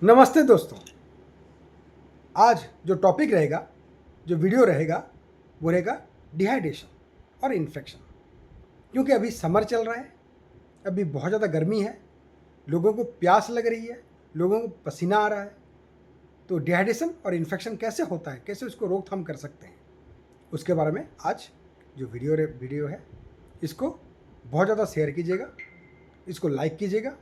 नमस्ते दोस्तों। आज जो टॉपिक रहेगा, जो वीडियो रहेगा, वो रहेगा डिहाइड्रेशन और इन्फेक्शन। क्योंकि अभी समर चल रहा है, अभी बहुत ज़्यादा गर्मी है, लोगों को प्यास लग रही है, लोगों को पसीना आ रहा है। तो डिहाइड्रेशन और इन्फेक्शन कैसे होता है, कैसे उसको रोकथाम कर सकते हैं, उसके बारे में आज जो वीडियो है, इसको बहुत ज़्यादा शेयर कीजिएगा, इसको लाइक कीजिएगा,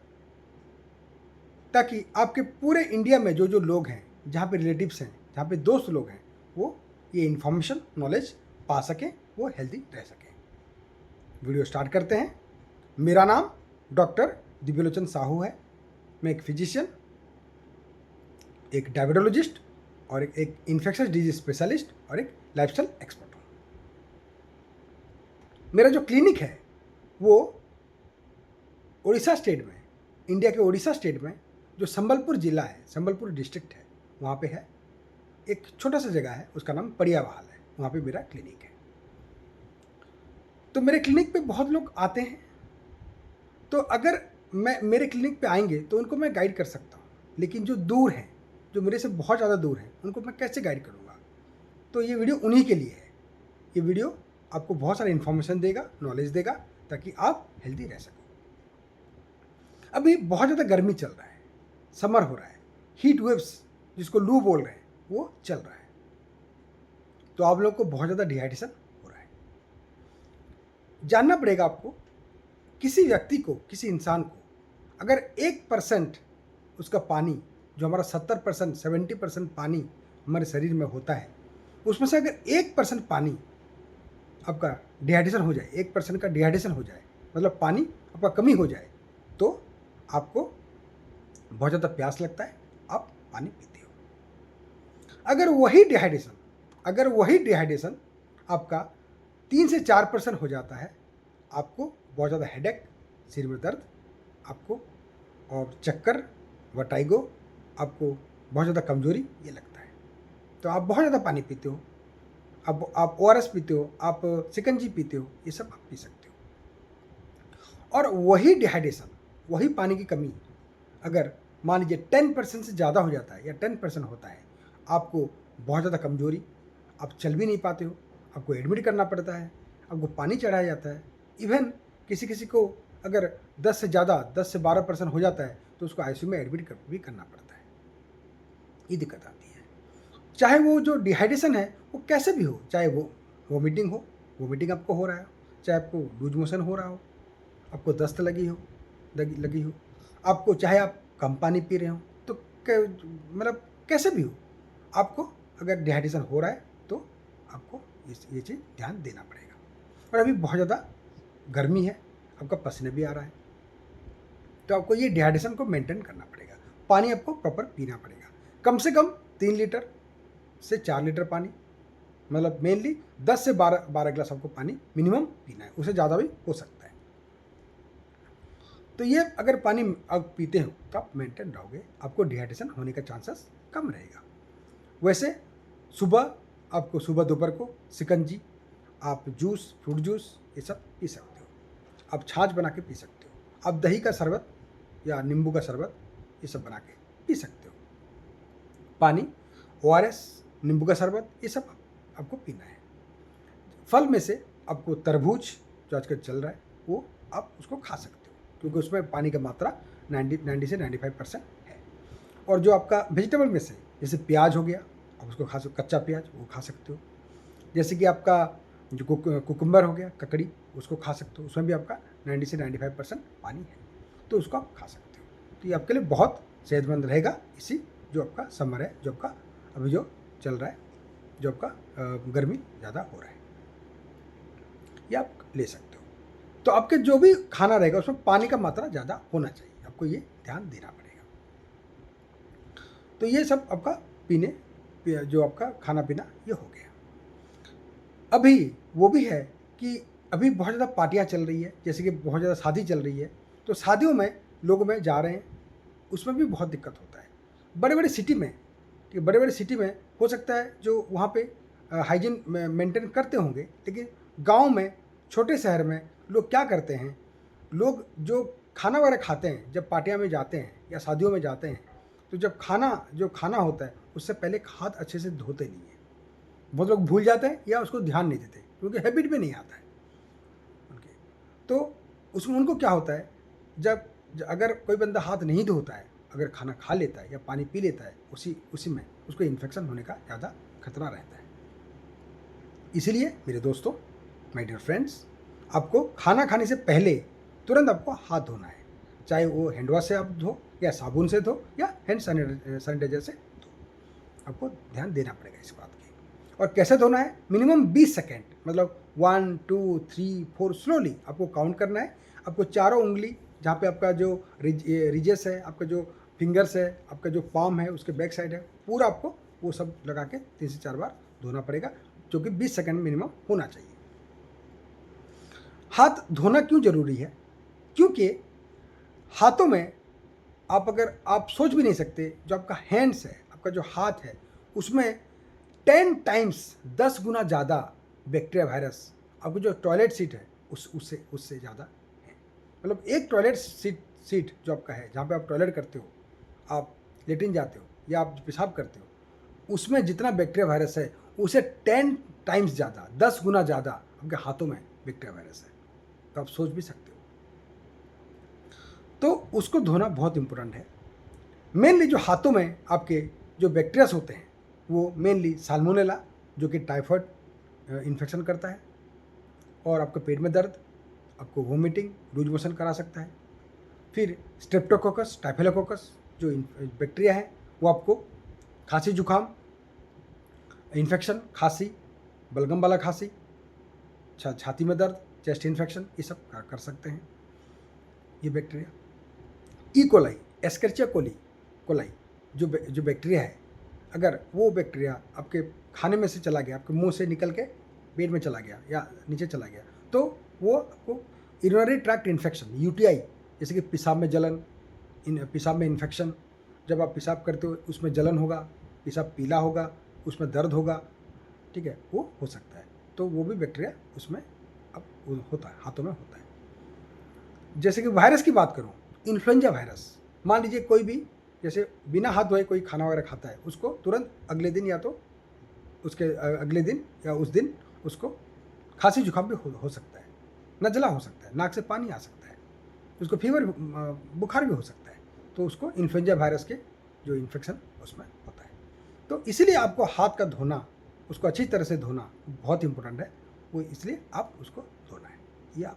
ताकि आपके पूरे इंडिया में जो जो लोग हैं, जहाँ पे रिलेटिव्स हैं, जहाँ पे दोस्त लोग हैं, वो ये इन्फॉर्मेशन नॉलेज पा सकें, वो हेल्दी रह सकें। वीडियो स्टार्ट करते हैं। मेरा नाम डॉक्टर दिव्यलोचन साहू है। मैं एक फिजिशियन, एक डायबिटोलॉजिस्ट और एक इन्फेक्शस डिजीज स्पेशलिस्ट और एक लाइफस्टाइल एक्सपर्ट हूँ। मेरा जो क्लिनिक है वो उड़ीसा स्टेट में, इंडिया के उड़ीसा स्टेट में जो संबलपुर ज़िला है, संबलपुर डिस्ट्रिक्ट है, वहाँ पे है। एक छोटा सा जगह है, उसका नाम परियावाल है, वहाँ पे मेरा क्लिनिक है। तो मेरे क्लिनिक पे बहुत लोग आते हैं, तो अगर मेरे क्लिनिक पे आएंगे तो उनको मैं गाइड कर सकता हूँ, लेकिन जो दूर हैं, जो मेरे से बहुत ज़्यादा दूर हैं, उनको मैं कैसे गाइड करूँगा? तो ये वीडियो उन्हीं के लिए है। ये वीडियो आपको बहुत सारा इन्फॉर्मेशन देगा, नॉलेज देगा, ताकि आप हेल्दी रह सकें। अभी बहुत ज़्यादा गर्मी चल रहा है, समर हो रहा है, हीट वेव्स जिसको लू बोल रहे हैं वो चल रहा है। तो आप लोगों को बहुत ज़्यादा डिहाइड्रेशन हो रहा है। जानना पड़ेगा आपको, किसी व्यक्ति को, किसी इंसान को अगर 1% उसका पानी, जो हमारा 70% 70% पानी हमारे शरीर में होता है, उसमें से अगर 1% पानी आपका डिहाइड्रेशन हो जाए, 1% का डिहाइड्रेशन हो जाए, मतलब पानी आपका कमी हो जाए, तो आपको बहुत ज़्यादा प्यास लगता है, आप पानी पीते हो। अगर वही डिहाइड्रेशन आपका 3 से 4% हो जाता है, आपको बहुत ज़्यादा हेडेक, सिर में दर्द आपको, और चक्कर, वर्टाइगो, आपको बहुत ज़्यादा कमजोरी ये लगता है। तो आप बहुत ज़्यादा पानी पीते हो, आप ORS पीते हो, आप शिकंजी पीते हो, ये सब आप पी सकते हो। और वही डिहाइड्रेशन, वही पानी की कमी अगर मान लीजिए 10% से ज़्यादा हो जाता है या 10% होता है, आपको बहुत ज़्यादा कमजोरी, आप चल भी नहीं पाते हो, आपको एडमिट करना पड़ता है, आपको पानी चढ़ाया जाता है। इवन किसी किसी को अगर 10 से ज़्यादा, 10 से 12% हो जाता है, तो उसको ICU में एडमिट भी करना पड़ता है। ये दिक्कत आती है। चाहे वो जो डिहाइड्रेशन है वो कैसे भी हो, चाहे वो वोमिटिंग आपको हो रहा है, चाहे आपको लूज मोशन हो रहा हो, आपको दस्त लगी हो, आपको, चाहे आप कम पानी पी रहे हो, तो मतलब कैसे भी हो, आपको अगर डिहाइड्रेशन हो रहा है तो आपको ये चीज़ ध्यान देना पड़ेगा। और अभी बहुत ज़्यादा गर्मी है, आपका पसीना भी आ रहा है, तो आपको ये डिहाइड्रेशन को मेंटेन करना पड़ेगा। पानी आपको प्रॉपर पीना पड़ेगा, कम से कम 3 लीटर से 4 लीटर पानी, मतलब मेनली 10 से 12 गिलास आपको पानी मिनिमम पीना है, उससे ज़्यादा भी हो सकता है। तो ये अगर पानी आप पीते हो तो आप मेंटेन रहोगे, आपको डिहाइड्रेशन होने का चांसेस कम रहेगा। वैसे सुबह, आपको सुबह दोपहर को शिकंजी, आप जूस, फ्रूट जूस, ये सब पी सकते हो, आप छाछ बना के पी सकते हो, आप दही का शरबत या नींबू का शरबत ये सब बना के पी सकते हो। पानी, ORS, नींबू का शरबत, ये सब आपको पीना है। फल में से आपको तरबूज, जो आजकल चल रहा है, वो आप उसको खा सकते हो, क्योंकि उसमें पानी का मात्रा 90 से 95% है। और जो आपका वेजिटेबल में से, जैसे प्याज हो गया, आप उसको खा सकते हो, कच्चा प्याज वो खा सकते हो। जैसे कि आपका जो कुकुम्बर हो गया, ककड़ी, उसको खा सकते हो, उसमें भी आपका 90 से 95% पानी है, तो उसको आप खा सकते हो। तो ये आपके लिए बहुत सेहतमंद रहेगा, इसी जो आपका समर है, जो आपका अभी जो चल रहा है, जो आपका गर्मी ज़्यादा हो रहा है, ये आप ले सकते हो। तो आपके जो भी खाना रहेगा उसमें पानी का मात्रा ज़्यादा होना चाहिए, आपको ये ध्यान देना पड़ेगा। तो ये सब आपका जो आपका खाना पीना ये हो गया। अभी वो भी है कि अभी बहुत ज़्यादा पार्टियाँ चल रही है, जैसे कि बहुत ज़्यादा शादी चल रही है, तो शादियों में लोग में जा रहे हैं, उसमें भी बहुत दिक्कत होता है। बड़े बड़े सिटी में, कि बड़े बड़े सिटी में हो सकता है जो वहाँ पे हाइजीन मेंटेन करते होंगे, लेकिन गांव में, छोटे शहर में लोग क्या करते हैं, लोग जो खाना वगैरह खाते हैं, जब पार्टियाँ में जाते हैं या शादियों में जाते हैं, तो जब जो खाना होता है उससे पहले हाथ अच्छे से धोते नहीं हैं। बहुत लोग भूल जाते हैं या उसको ध्यान नहीं देते क्योंकि हैबिट में नहीं आता है उनके। तो उसमें उनको क्या होता है, अगर कोई बंदा हाथ नहीं धोता है, अगर खाना खा लेता है या पानी पी लेता है उसी में, उसको इन्फेक्शन होने का ज़्यादा खतरा रहता है। इसीलिए मेरे दोस्तों, माय डियर फ्रेंड्स, आपको खाना खाने से पहले तुरंत आपको हाथ धोना है, चाहे वो हैंड वॉश से आप धो या साबुन से धो या हैंड सैनिटाइजर से धो। आपको ध्यान देना पड़ेगा इस बात की। और कैसे धोना है, मिनिमम 20 सेकेंड, मतलब 1 2 3 4 स्लोली आपको काउंट करना है। आपको चारों उंगली, जहाँ पे आपका जो रिजेस है, आपका जो फिंगर्स है, आपका जो पाम है, उसके बैक साइड है, पूरा आपको वो सब लगा के 3 से 4 बार धोना पड़ेगा, जो कि 20 सेकेंड मिनिमम होना चाहिए। हाथ धोना क्यों जरूरी है? क्योंकि हाथों में आप सोच भी नहीं सकते, जो आपका हैंड्स है, आपका जो हाथ है, उसमें 10 टाइम्स 10 गुना ज़्यादा बैक्टीरिया वायरस आपको जो टॉयलेट सीट है उससे ज़्यादा है। मतलब एक टॉयलेट सीट जो आपका है, जहाँ पे आप टॉयलेट करते हो, आप लेटिन जाते हो या आप पेशाब करते हो, उसमें जितना बैक्टीरिया वायरस है उसे 10 टाइम्स ज़्यादा, 10 गुना ज़्यादा आपके हाथों में बैक्टीरिया वायरस है। तो आप सोच भी सकते हो। तो उसको धोना बहुत इम्पोर्टेंट है। मेनली जो हाथों में आपके जो बैक्टीरियास होते हैं वो मेनली साल्मोनेला, जो कि टाइफाइड इन्फेक्शन करता है, और आपके पेट में दर्द, आपको वोमिटिंग, लूज मोशन करा सकता है। फिर स्ट्रेप्टोकोकस, टाइफेलोकोकस जो बैक्टीरिया है वो आपको खांसी जुकाम, इन्फेक्शन, खांसी, बलगम वाला खांसी, छाती में दर्द, चेस्ट इन्फेक्शन, ये सब कर सकते हैं ये बैक्टीरिया। ई कोलाई, एस्केरिचिया कोलाई जो बैक्टीरिया है, अगर वो बैक्टीरिया आपके खाने में से चला गया, आपके मुंह से निकल के पेट में चला गया या नीचे चला गया, तो वो आपको यूरिनरी ट्रैक्ट इन्फेक्शन, यूटीआई, जैसे कि पेशाब में जलन, पेशाब में इन्फेक्शन, जब आप पेशाब करते हो उसमें जलन होगा, पेशाब पीला होगा, उसमें दर्द होगा, ठीक है, वो हो सकता है। तो वो भी बैक्टीरिया उसमें अब होता है, हाथों में होता है। जैसे कि वायरस की बात करूँ, इन्फ्लुएंजा वायरस, मान लीजिए कोई भी जैसे बिना हाथ धोए कोई खाना वगैरह खाता है, उसको तुरंत अगले दिन या तो उसके अगले दिन या उस दिन उसको खांसी जुकाम भी हो सकता है, नज़ला हो सकता है, नाक से पानी आ सकता है, उसको फीवर, बुखार भी हो सकता है। तो उसको इन्फ्लुएंजा वायरस के जो इन्फेक्शन उसमें होता है। तो इसीलिए आपको हाथ का धोना, उसको अच्छी तरह से धोना बहुत इंपॉर्टेंट है। वो इसलिए आप उसको धोना है या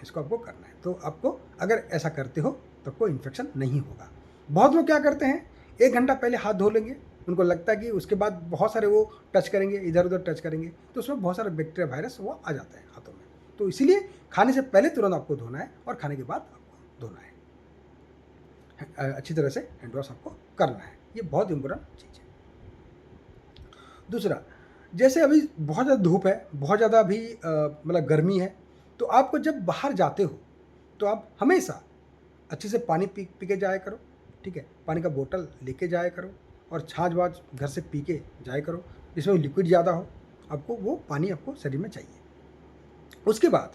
इसको आपको करना है। तो आपको अगर ऐसा करते हो तो आपको इन्फेक्शन नहीं होगा। बहुत लोग क्या करते हैं, 1 घंटा पहले हाथ धो लेंगे, उनको लगता है कि उसके बाद बहुत सारे वो टच करेंगे, इधर उधर टच करेंगे, तो उसमें बहुत सारे बैक्टीरिया वायरस वो आ जाता है हाथों में। तो इसीलिए खाने से पहले तुरंत आपको धोना है और खाने के बाद आपको धोना है। अच्छी तरह से हैंड वॉश आपको करना है, ये बहुत इंपॉर्टेंट चीज़ है। दूसरा, जैसे अभी बहुत ज़्यादा धूप है, बहुत ज़्यादा अभी मतलब गर्मी है, तो आपको जब बाहर जाते हो तो आप हमेशा अच्छे से पानी पी के जाया करो, ठीक है, पानी का बोतल लेके जाया करो, और छाछ वाछ घर से पी के जाया करो, जिसमें लिक्विड ज़्यादा हो, आपको वो पानी आपको शरीर में चाहिए। उसके बाद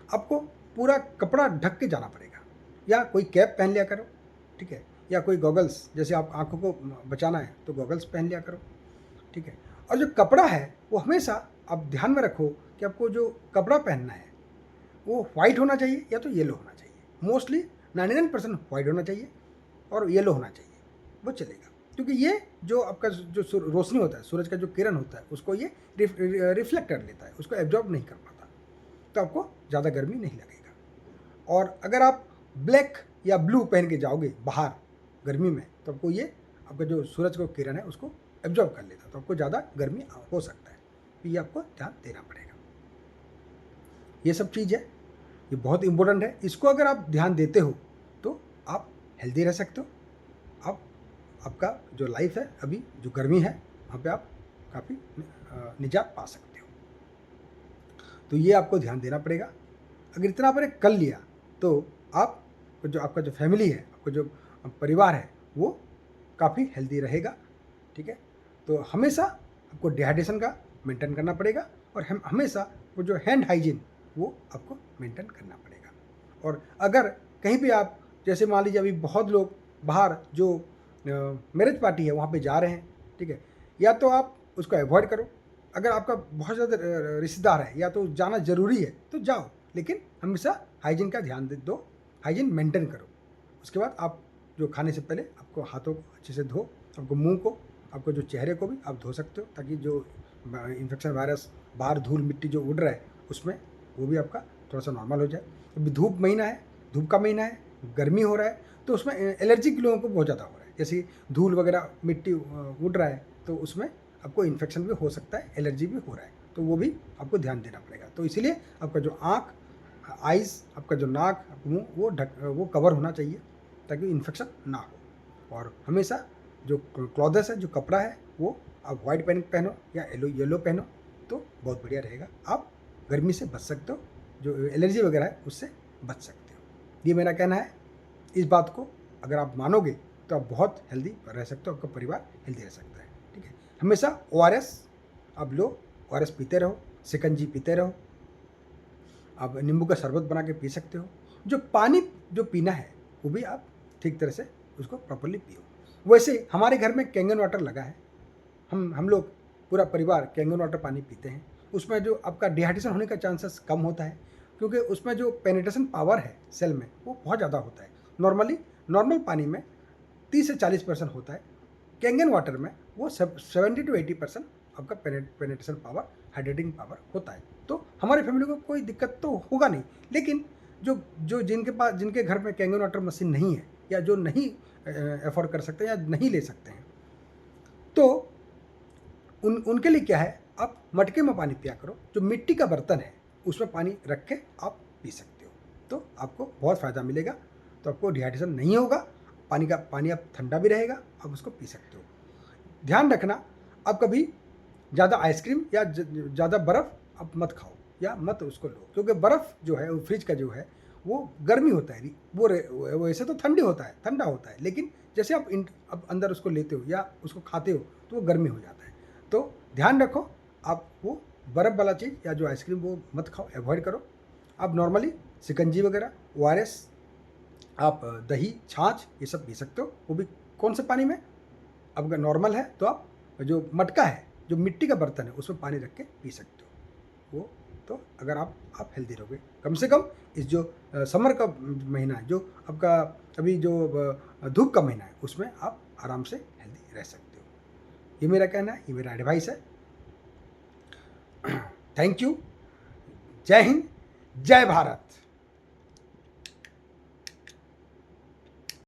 आपको पूरा कपड़ा ढक के जाना पड़ेगा, या कोई कैप पहन लिया करो, ठीक है, या कोई गॉगल्स, जैसे आप आंखों को बचाना है तो गॉगल्स पहन लिया करो, ठीक है। और जो कपड़ा है वो हमेशा आप ध्यान में रखो कि आपको जो कपड़ा पहनना है वो वाइट होना चाहिए या तो येलो होना चाहिए। मोस्टली 99% वाइट होना चाहिए और येलो होना चाहिए, वो चलेगा, क्योंकि ये जो आपका जो रोशनी होता है, सूरज का जो किरण होता है, उसको ये रिफ्लेक्ट कर लेता है, उसको एब्जॉर्ब नहीं कर पाता, तो आपको ज़्यादा गर्मी नहीं लगेगा। और अगर आप ब्लैक या ब्लू पहन के जाओगे बाहर गर्मी में, तो आपको ये आपका जो सूरज का किरण है उसको एब्जॉर्ब कर लेता है, तो आपको ज़्यादा गर्मी हो सकता है। तो ये आपको ध्यान देना पड़ेगा। ये सब चीज़ है, ये बहुत इंपॉर्टेंट है। इसको अगर आप ध्यान देते हो तो आप हेल्दी रह सकते हो। आपका जो लाइफ है, अभी जो गर्मी है वहाँ पे आप काफ़ी निजात पा सकते हो। तो ये आपको ध्यान देना पड़ेगा। अगर इतना आपने कर लिया तो आप जो आपका जो फैमिली है, आपका जो परिवार है, वो काफ़ी हेल्दी रहेगा, ठीक है। तो हमेशा आपको डिहाइड्रेशन का मेंटेन करना पड़ेगा, और हमेशा वो जो हैंड हाइजीन वो आपको मेंटेन करना पड़ेगा। और अगर कहीं भी आप, जैसे मान लीजिए अभी बहुत लोग बाहर जो मैरिज पार्टी है, वहाँ पे जा रहे हैं, ठीक है, या तो आप उसको अवॉइड करो। अगर आपका बहुत ज़्यादा रिश्तेदार है या तो जाना ज़रूरी है तो जाओ, लेकिन हमेशा हाइजीन का ध्यान दो, हाइजीन मेंटेन करो। उसके बाद आप जो खाने से पहले आपको हाथों को अच्छे से धो, आपको मुंह को, आपको जो चेहरे को भी आप धो सकते हो, ताकि जो इन्फेक्शन वायरस बाहर धूल मिट्टी जो उड़ रहा है उसमें वो भी आपका थोड़ा सा नॉर्मल हो जाए। अभी धूप महीना है, धूप का महीना है, गर्मी हो रहा है, तो उसमें एलर्जी के लोगों को बहुत ज़्यादा हो रहा है। जैसे धूल वगैरह मिट्टी उड़ रहा है तो उसमें आपको इन्फेक्शन भी हो सकता है, एलर्जी भी हो रहा है, तो वो भी आपको ध्यान देना पड़ेगा। तो इसीलिए आपका जो आँख, आइज़, आपका जो नाक, मुँह वो कवर होना चाहिए ताकि इन्फेक्शन ना हो। और हमेशा जो क्लॉथ्स है, जो कपड़ा है, वो आप वाइट पहनो या येलो पहनो तो बहुत बढ़िया रहेगा। आप गर्मी से बच सकते हो, जो एलर्जी वगैरह है उससे बच सकते हो। ये मेरा कहना है। इस बात को अगर आप मानोगे तो आप बहुत हेल्दी रह सकते हो, आपका परिवार हेल्दी रह सकता है, ठीक है। हमेशा ORS आप लो, ORS पीते रहो, शिकंजी पीते रहो, आप नींबू का शरबत बना के पी सकते हो। जो पानी जो पीना है वो भी आप ठीक तरह से उसको प्रॉपरली पियो। वैसे हमारे घर में कैंगन वाटर लगा है, हम लोग पूरा परिवार कैंगन वाटर पानी पीते हैं। उसमें जो आपका डिहाइड्रेशन होने का चांसेस कम होता है, क्योंकि उसमें जो पेनिट्रेशन पावर है सेल में वो बहुत ज़्यादा होता है। नॉर्मल पानी में 30 से 40% होता है, कैंगन वाटर में वो 70 to 80% आपका पेनिट्रेशन पावर, हाइड्रेटिंग पावर होता है। तो हमारी फैमिली को कोई दिक्कत तो होगा नहीं, लेकिन जो जिनके घर में कैंगन वाटर मशीन नहीं है या जो नहीं अफोर्ड कर सकते या नहीं ले सकते हैं, तो उनके लिए क्या है, आप मटके में पानी पिया करो। जो मिट्टी का बर्तन है उसमें पानी रख के आप पी सकते हो, तो आपको बहुत फ़ायदा मिलेगा। तो आपको डिहाइड्रेशन नहीं होगा, पानी आप ठंडा भी रहेगा, आप उसको पी सकते हो। ध्यान रखना, आप कभी ज़्यादा आइसक्रीम या ज़्यादा बर्फ़ आप मत खाओ या मत उसको लो, क्योंकि बर्फ़ जो है वो फ्रिज का जो है वो गर्मी होता है, वो वैसे तो ठंडा होता है, लेकिन जैसे आप अंदर उसको लेते हो या उसको खाते हो तो वो गर्मी हो जाता है। तो ध्यान रखो, आप वो बर्फ़ वाला चीज़ या जो आइसक्रीम वो मत खाओ, अवॉइड करो। आप नॉर्मली शिकंजी वगैरह, ORS, आप दही, छाछ ये सब पी सकते हो, वो भी कौन से पानी में। अब अगर नॉर्मल है तो आप जो मटका है, जो मिट्टी का बर्तन है, उसमें पानी रख के पी सकते हो वो। तो अगर आप हेल्दी रहोगे, कम से कम इस जो समर का महीना है, जो आपका अभी जो धूप का महीना है, उसमें आप आराम से हेल्दी रह सकते हो। ये मेरा कहना है, ये मेरा एडवाइस है। Thank you. जय हिंद, जय भारत।